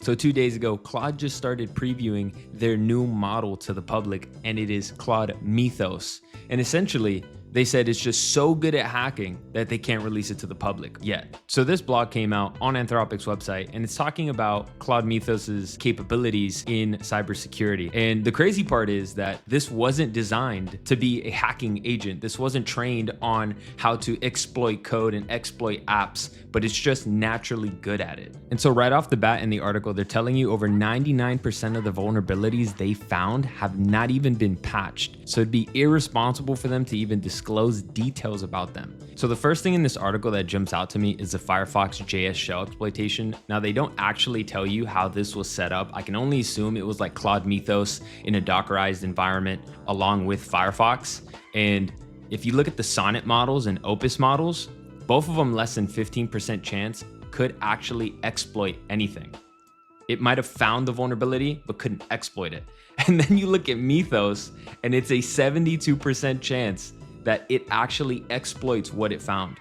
So 2 days ago, Claude just started previewing their new model to the public, and it is Claude Mythos. And essentially, they said it's just so good at hacking that they can't release it to the public yet. So this blog came out on Anthropic's website, and it's talking about Claude Mythos's capabilities in cybersecurity. And the crazy part is that this wasn't designed to be a hacking agent. This wasn't trained on how to exploit code and exploit apps, but it's just naturally good at it. And so right off the bat in the article, they're telling you over 99% of the vulnerabilities they found have not even been patched. So it'd be irresponsible for them to even disclose details about them. So the first thing in this article that jumps out to me is the Firefox JS shell exploitation. Now they don't actually tell you how this was set up. I can only assume it was like Claude Mythos in a Dockerized environment along with Firefox. And if you look at the Sonnet models and Opus models, both of them less than 15% chance could actually exploit anything. It might have found the vulnerability, but couldn't exploit it. And then you look at Mythos and it's a 72% chance that it actually exploits what it found.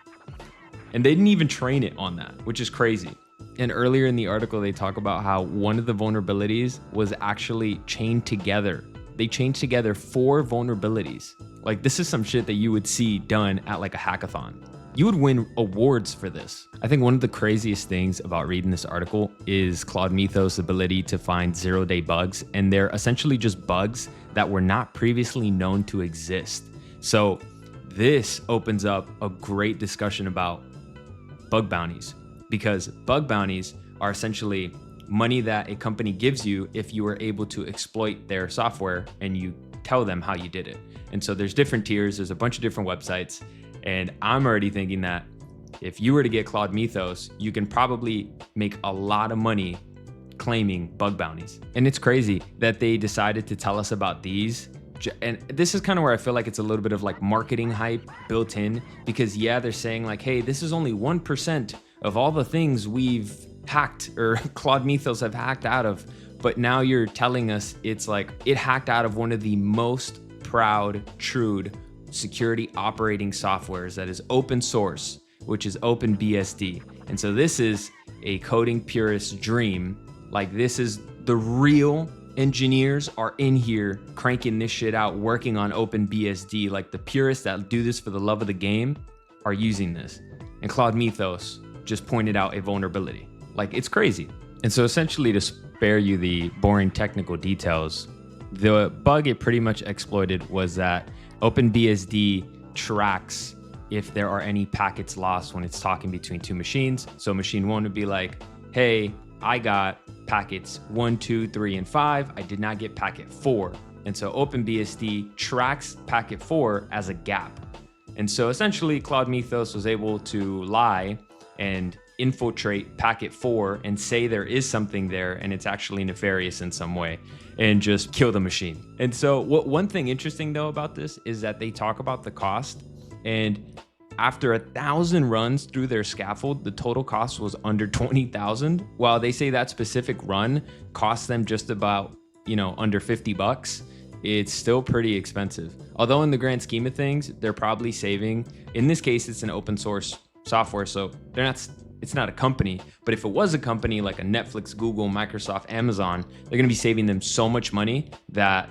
And they didn't even train it on that, which is crazy. And earlier in the article, they talk about how one of the vulnerabilities was actually chained together. They chained together 4 vulnerabilities. Like this is some shit that you would see done at like a hackathon. You would win awards for this. I think one of the craziest things about reading this article is Claude Mythos' ability to find 0-day bugs, and they're essentially just bugs that were not previously known to exist. So this opens up a great discussion about bug bounties, because bug bounties are essentially money that a company gives you if you are able to exploit their software and you tell them how you did it. And so there's different tiers, there's a bunch of different websites. And I'm already thinking that if you were to get Claude Mythos, you can probably make a lot of money claiming bug bounties. And it's crazy that they decided to tell us about these. And this is kind of where I feel like it's a little bit of like marketing hype built in, because yeah, they're saying like, hey, this is only 1% of all the things we've hacked or Claude Mythos have hacked out of. But now you're telling us it's like it hacked out of one of the most proud, true security operating softwares that is open source, which is OpenBSD. And so this is a coding purist's dream. Like this is the real engineers are in here cranking this shit out, working on OpenBSD. Like the purists that do this for the love of the game are using this. And Claude Mythos just pointed out a vulnerability. Like it's crazy. And so essentially, to spare you the boring technical details, the bug it pretty much exploited was that OpenBSD tracks if there are any packets lost when it's talking between 2 machines. So machine 1 would be like, hey, I got packets 1, 2, 3, and 5. I did not get packet 4. And so OpenBSD tracks packet 4 as a gap. And so essentially Claude Mythos was able to lie and infiltrate packet 4 and say there is something there and it's actually nefarious in some way and just kill the machine. And so one thing interesting though about this is that they talk about the cost, and after 1,000 runs through their scaffold, the total cost was under 20,000. While they say that specific run cost them just about, under $50, it's still pretty expensive. Although in the grand scheme of things, they're probably saving, in this case, it's an open source software, so it's not a company, but if it was a company like a Netflix, Google, Microsoft, Amazon, they're gonna be saving them so much money that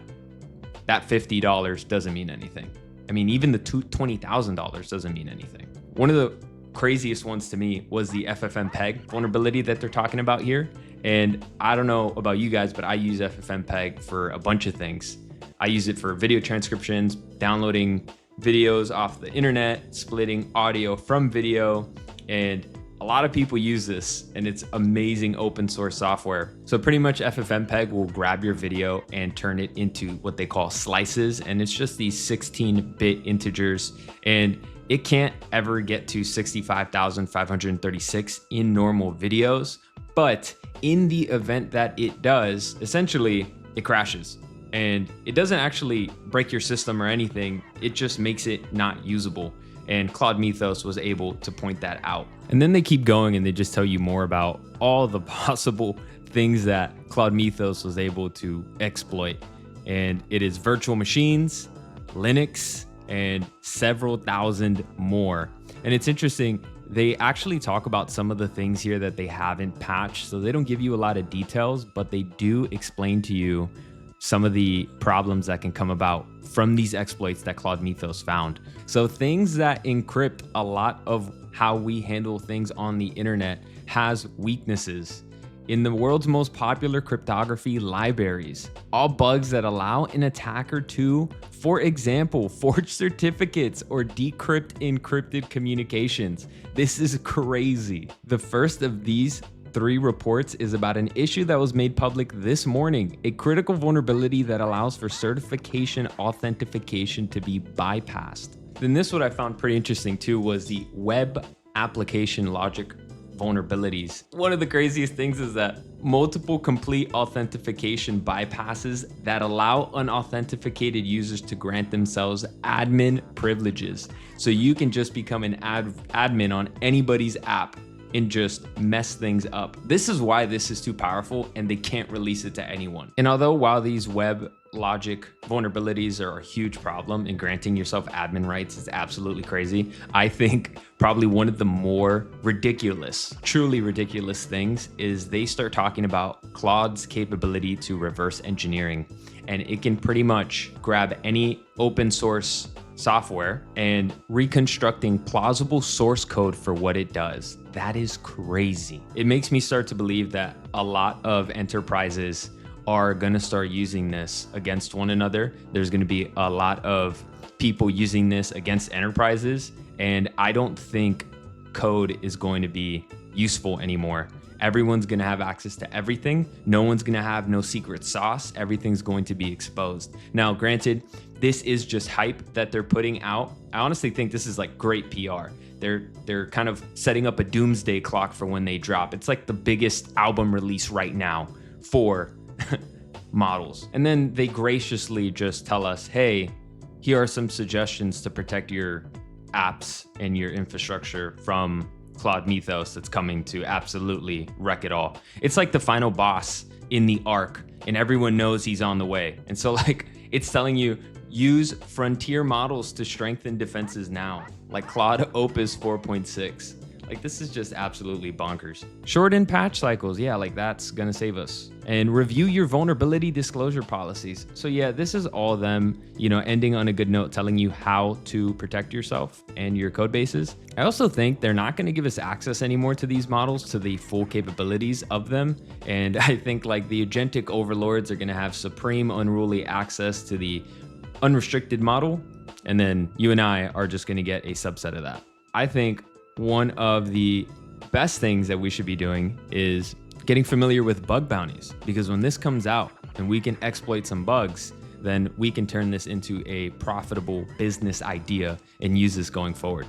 that $50 doesn't mean anything. I mean, even the $20,000 doesn't mean anything. One of the craziest ones to me was the FFmpeg vulnerability that they're talking about here. And I don't know about you guys, but I use FFmpeg for a bunch of things. I use it for video transcriptions, downloading videos off the internet, splitting audio from video, and a lot of people use this, and it's amazing open source software. So pretty much FFmpeg will grab your video and turn it into what they call slices, and it's just these 16-bit integers, and it can't ever get to 65,536 in normal videos, but in the event that it does, essentially it crashes. And it doesn't actually break your system or anything, it just makes it not usable. And Claude Mythos was able to point that out. And then they keep going and they just tell you more about all the possible things that Claude Mythos was able to exploit. And it is virtual machines, Linux, and several thousand more. And it's interesting, They actually talk about some of the things here that they haven't patched. So they don't give you a lot of details, but they do explain to you some of the problems that can come about from these exploits that Claude Mythos found. So things that encrypt a lot of how we handle things on the internet has weaknesses in the world's most popular cryptography libraries. All bugs that allow an attacker to, for example, forge certificates or decrypt encrypted communications. This is crazy. The first of these 3 reports is about an issue that was made public this morning, a critical vulnerability that allows for certification authentication to be bypassed. Then this, what I found pretty interesting too, was the web application logic vulnerabilities. One of the craziest things is that multiple complete authentication bypasses that allow unauthenticated users to grant themselves admin privileges. So you can just become an admin on anybody's app and just mess things up. This is why this is too powerful and they can't release it to anyone. And although while these web logic vulnerabilities are a huge problem and granting yourself admin rights is absolutely crazy, I think probably one of the more ridiculous, truly ridiculous things is they start talking about Claude's capability to reverse engineering. And it can pretty much grab any open source software and reconstructing plausible source code for what it does. That is crazy. It makes me start to believe that a lot of enterprises are gonna start using this against one another. There's gonna be a lot of people using this against enterprises, and I don't think code is going to be useful anymore. Everyone's gonna have access to everything. No one's gonna have no secret sauce. Everything's going to be exposed. Now, granted, this is just hype that they're putting out. I honestly think this is like great PR. They're kind of setting up a doomsday clock for when they drop. It's like the biggest album release right now for models. And then they graciously just tell us, hey, here are some suggestions to protect your apps and your infrastructure from Claude Mythos that's coming to absolutely wreck it all. It's like the final boss in the arc and everyone knows he's on the way. And so like it's telling you, use frontier models to strengthen defenses now, like Claude Opus 4.6. Like this is just absolutely bonkers. Shorten patch cycles, yeah, like that's gonna save us. And review your vulnerability disclosure policies. So yeah, this is all them, ending on a good note, telling you how to protect yourself and your code bases. I also think they're not gonna give us access anymore to these models, to the full capabilities of them. And I think like the agentic overlords are gonna have supreme unruly access to the unrestricted model. And then you and I are just gonna get a subset of that. I think one of the best things that we should be doing is getting familiar with bug bounties, because when this comes out and we can exploit some bugs, then we can turn this into a profitable business idea and use this going forward.